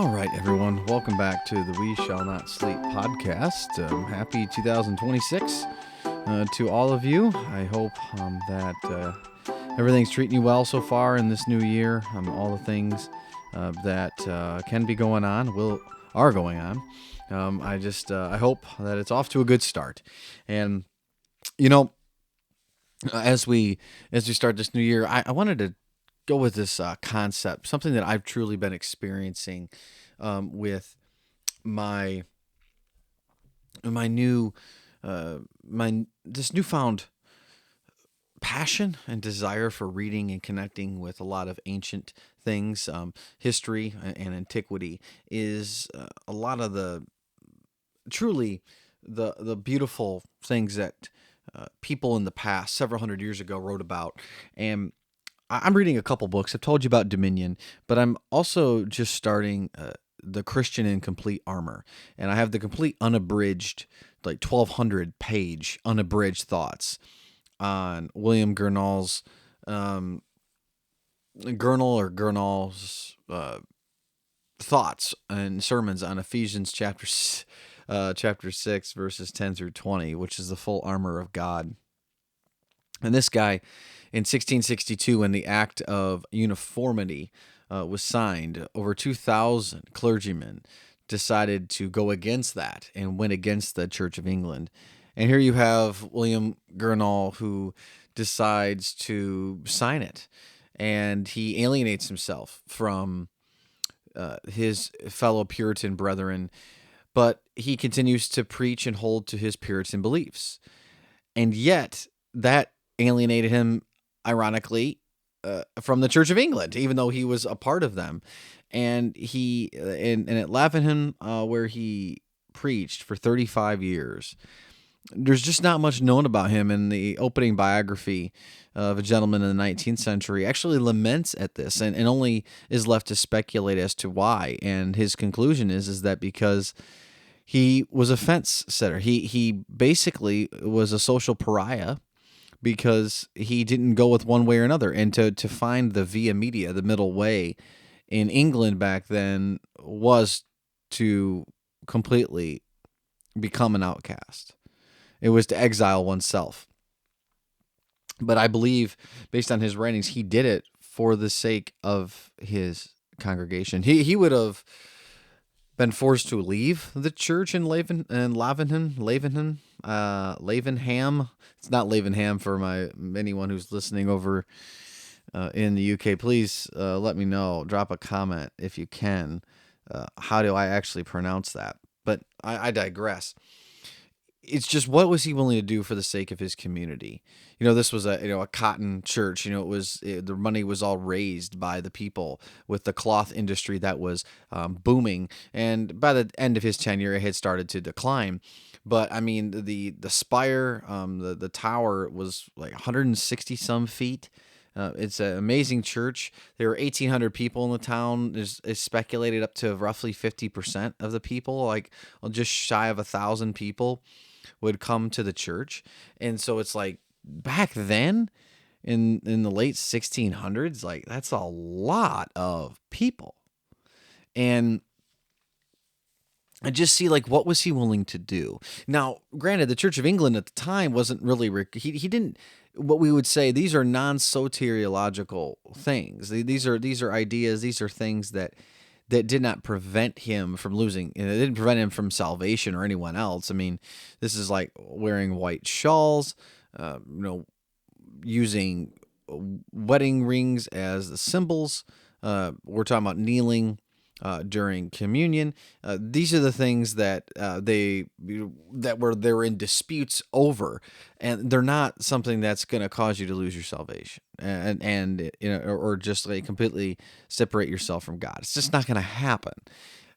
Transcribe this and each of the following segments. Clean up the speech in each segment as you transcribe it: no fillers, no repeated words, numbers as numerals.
All right, everyone. Welcome back to the We Shall Not Sleep podcast. Happy 2026 to all of you. I hope that everything's treating you well so far in this new year. All the things that can be going on are going on. I hope that it's off to a good start. And as we start this new year, I wanted to go with this concept, something that I've truly been experiencing with my this newfound passion and desire for reading and connecting with a lot of ancient things, history and antiquity is a lot of the beautiful things that people in the past, several hundred years ago, wrote about. And I'm reading a couple books. I've told you about Dominion, but I'm also just starting The Christian in Complete Armor. And I have the complete unabridged, like 1,200 page unabridged thoughts on William Gurnall's thoughts and sermons on Ephesians chapter 6, verses 10 through 20, which is the full armor of God. And this guy, in 1662, when the Act of Uniformity was signed, over 2,000 clergymen decided to go against that and went against the Church of England. And here you have William Gurnall, who decides to sign it, and he alienates himself from his fellow Puritan brethren, but he continues to preach and hold to his Puritan beliefs. And yet, that alienated him, ironically, from the Church of England, even though he was a part of them. And at Lavenham, where he preached for 35 years, there's just not much known about him. And the opening biography of a gentleman in the 19th century actually laments at this and only is left to speculate as to why. And his conclusion is that because he was a fence setter. He basically was a social pariah because he didn't go with one way or another. And to find the via media, the middle way in England back then, was to completely become an outcast. It was to exile oneself. But I believe, based on his writings, he did it for the sake of his congregation. He would have been forced to leave the church in Lavenham. It's not Lavenham for anyone who's listening over in the UK. Please let me know. Drop a comment if you can. How do I actually pronounce that? But I digress. It's just, what was he willing to do for the sake of his community? This was a cotton church. The money was all raised by the people with the cloth industry that was booming. And by the end of his tenure, it had started to decline. But I mean, the spire, the tower was like 160 some feet. It's an amazing church. There were 1,800 people in the town. It's speculated up to roughly 50% of the people, like just shy of 1,000 people, would come to the church. And so it's like, back then in the late 1600s, like, that's a lot of people. And I just see, like, what was he willing to do? Now, granted, the Church of England at the time wasn't really, he didn't, what we would say, these are non-soteriological things. These are ideas, these are things that did not prevent him from losing. It didn't prevent him from salvation or anyone else. I mean, this is like wearing white shawls, using wedding rings as the symbols. We're talking about kneeling during communion. These are the things that they're in disputes over, and they're not something that's going to cause you to lose your salvation or just like completely separate yourself from God. It's just not going to happen.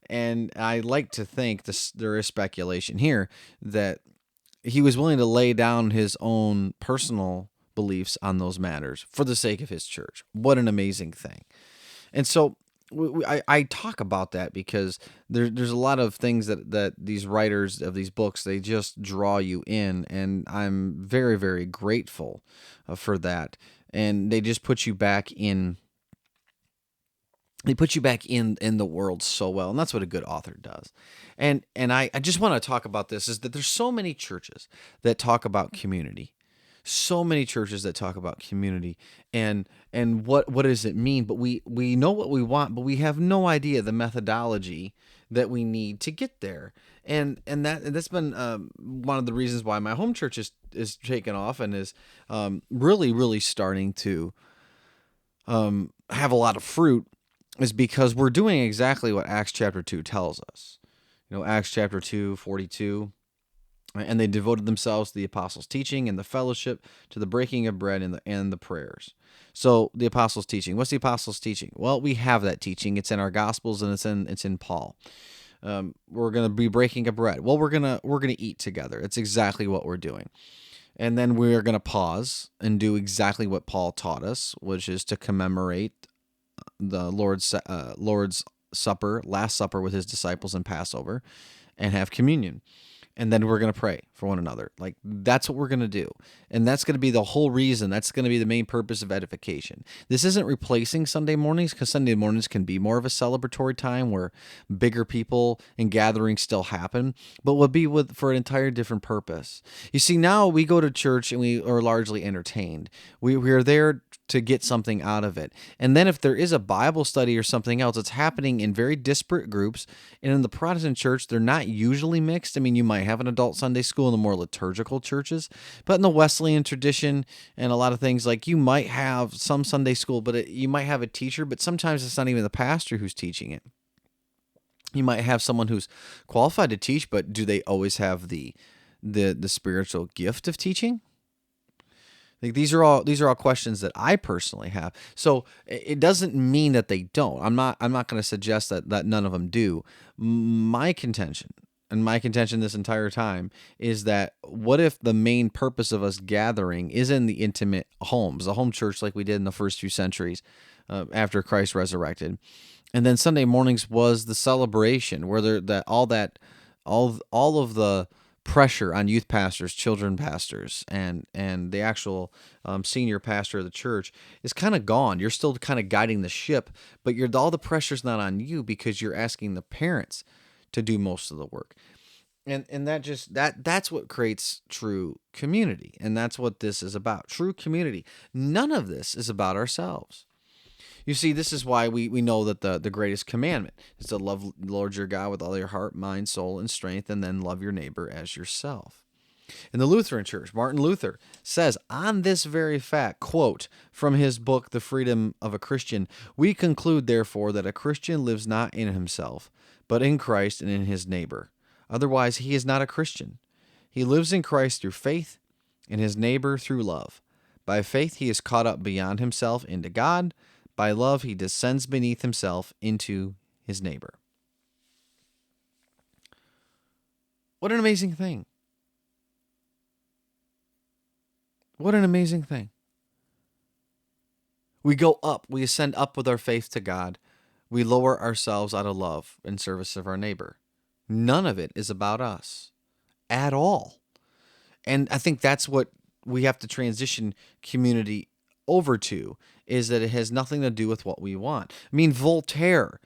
And I like to think there is speculation here that he was willing to lay down his own personal beliefs on those matters for the sake of his church. What an amazing thing. And so I talk about that because there's a lot of things that these writers of these books, they just draw you in, and I'm very, very grateful for that. And they just put you back in They put you back in the world so well, and that's what a good author does. And I just want to talk about this, is that there's so many churches that talk about community, so many churches that talk about community, and what does it mean? But we know what we want, but we have no idea the methodology that we need to get there. And that's been one of the reasons why my home church is taken off and is really starting to have a lot of fruit, is because we're doing exactly what Acts chapter 2 tells us. Acts chapter 2:42. And they devoted themselves to the apostles' teaching and the fellowship, to the breaking of bread and the prayers. So the apostles' teaching. What's the apostles' teaching? Well, we have that teaching. It's in our Gospels, and it's in Paul. We're going to be breaking of bread. Well, we're gonna eat together. It's exactly what we're doing. And then we're going to pause and do exactly what Paul taught us, which is to commemorate the Lord's Supper, Last Supper with his disciples, and Passover, and have communion. And then we're going to pray for one another. Like, that's what we're going to do. And that's going to be the whole reason. That's going to be the main purpose of edification. This isn't replacing Sunday mornings, because Sunday mornings can be more of a celebratory time where bigger people and gatherings still happen, but will be for an entire different purpose. You see, now we go to church and we are largely entertained. We are there to get something out of it. And then if there is a Bible study or something else, it's happening in very disparate groups. And in the Protestant church, they're not usually mixed. I mean, you might have an adult Sunday school in the more liturgical churches, but in the Wesleyan tradition and a lot of things, like, you might have some Sunday school, but you might have a teacher, but sometimes it's not even the pastor who's teaching it. You might have someone who's qualified to teach, but do they always have the spiritual gift of teaching? Like, these are all questions that I personally have. So it doesn't mean that they don't. I'm not going to suggest that none of them do. My contention this entire time is that, what if the main purpose of us gathering is in the intimate homes, a home church like we did in the first few centuries after Christ resurrected, and then Sunday mornings was the celebration where all of the pressure on youth pastors, children pastors, and the actual senior pastor of the church is kind of gone. You're still kind of guiding the ship, but all the pressure's not on you, because you're asking the parents to do most of the work. And that's what creates true community. And that's what this is about. True community. None of this is about ourselves. You see, this is why we know that the greatest commandment is to love the Lord your God with all your heart, mind, soul, and strength, and then love your neighbor as yourself. In the Lutheran Church, Martin Luther says on this very fact, quote, from his book, The Freedom of a Christian, "We conclude, therefore, that a Christian lives not in himself, but in Christ and in his neighbor. Otherwise, he is not a Christian. He lives in Christ through faith, and his neighbor through love. By faith, he is caught up beyond himself into God. By love, he descends beneath himself into his neighbor." What an amazing thing. What an amazing thing. We go up, we ascend up with our faith to God. We lower ourselves out of love in service of our neighbor. None of it is about us at all. And I think that's what we have to transition community over to, is that it has nothing to do with what we want. I mean, Voltaire,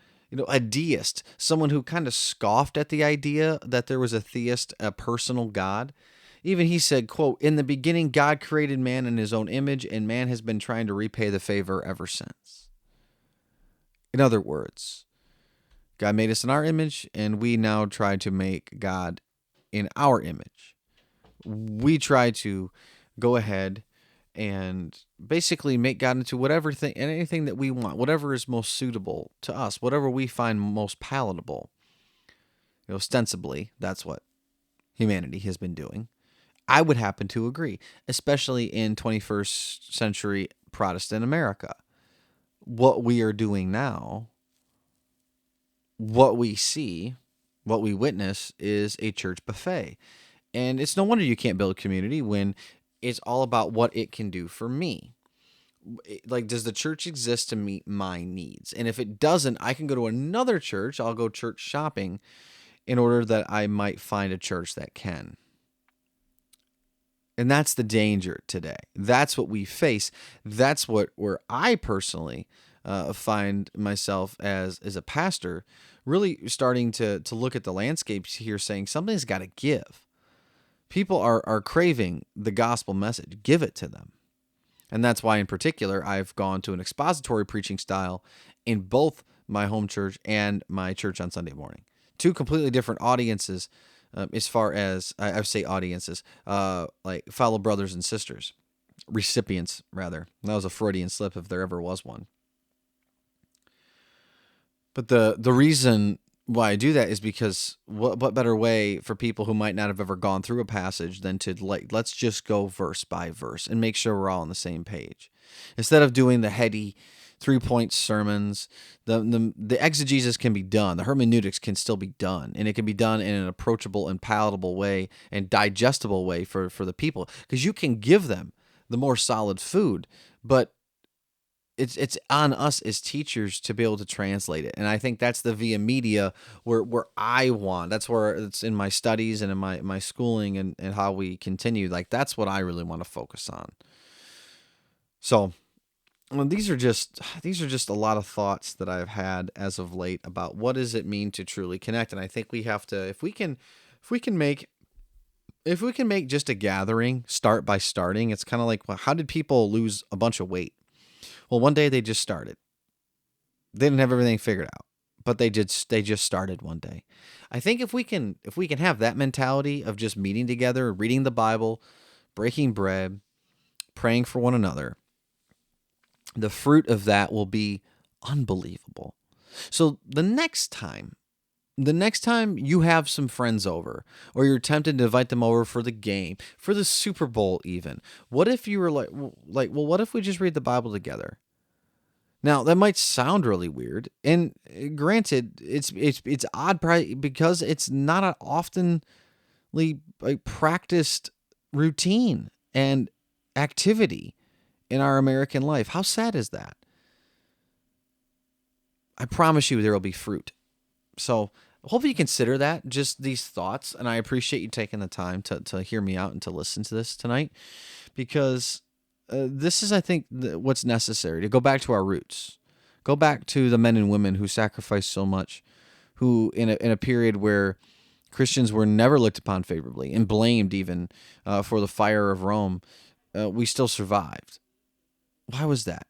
a deist, someone who kind of scoffed at the idea that there was a personal God. Even he said, quote, "In the beginning, God created man in his own image, and man has been trying to repay the favor ever since." In other words, God made us in our image, and we now try to make God in our image. We try to go ahead and basically make God into anything that we want, whatever is most suitable to us, whatever we find most palatable. Ostensibly, that's what humanity has been doing. I would happen to agree, especially in 21st century Protestant America. What we are doing now, what we see, what we witness, is a church buffet. And it's no wonder you can't build community when it's all about what it can do for me. Like, does the church exist to meet my needs? And if it doesn't, I can go to another church. I'll go church shopping in order that I might find a church that can. And that's the danger today. That's what we face. That's where I personally find myself as a pastor really starting to look at the landscapes here, saying something's got to give. People are craving the gospel message. Give it to them. And that's why, in particular, I've gone to an expository preaching style in both my home church and my church on Sunday morning. Two completely different audiences, as far as, I say audiences, like fellow brothers and sisters, recipients, rather. That was a Freudian slip if there ever was one. But the reason why I do that is because what better way for people who might not have ever gone through a passage than to, let's just go verse by verse and make sure we're all on the same page. Instead of doing the heady 3-point sermons, the exegesis can be done. The hermeneutics can still be done, and it can be done in an approachable and palatable way and digestible way for the people, because you can give them the more solid food, but it's on us as teachers to be able to translate it. And I think that's the via media where I want. That's where it's in my studies and in my schooling and how we continue. Like, that's what I really want to focus on. So, well, these are just a lot of thoughts that I've had as of late about what does it mean to truly connect. And I think we have to, if we can make just a gathering start by starting, it's kind of like, well, how did people lose a bunch of weight? Well, one day they just started. They didn't have everything figured out, but they just started one day. I think if we can have that mentality of just meeting together, reading the Bible, breaking bread, praying for one another, the fruit of that will be unbelievable. So the next time you have some friends over, or you're tempted to invite them over for the game, for the Super Bowl even, what if you were well, what if we just read the Bible together? Now, that might sound really weird, and granted, it's odd because it's not an oftenly practiced routine and activity in our American life. How sad is that? I promise you there will be fruit. So hopefully you consider that, just these thoughts, and I appreciate you taking the time to hear me out and to listen to this tonight, because this is, I think, what's necessary, to go back to our roots, go back to the men and women who sacrificed so much, who in a period where Christians were never looked upon favorably and blamed even for the fire of Rome, we still survived. Why was that?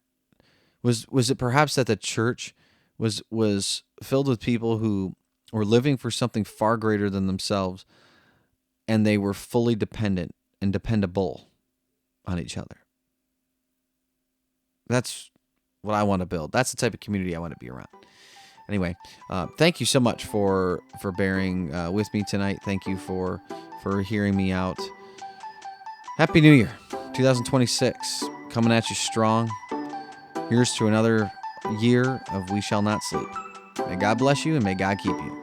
Was it perhaps that the church was filled with people who were living for something far greater than themselves, and they were fully dependent and dependable on each other? That's what I want to build. That's the type of community I want to be around. Anyway, thank you so much for bearing with me tonight. Thank you for hearing me out. Happy New Year, 2026, coming at you strong. Here's to another year of We Shall Not Sleep. May God bless you, and may God keep you.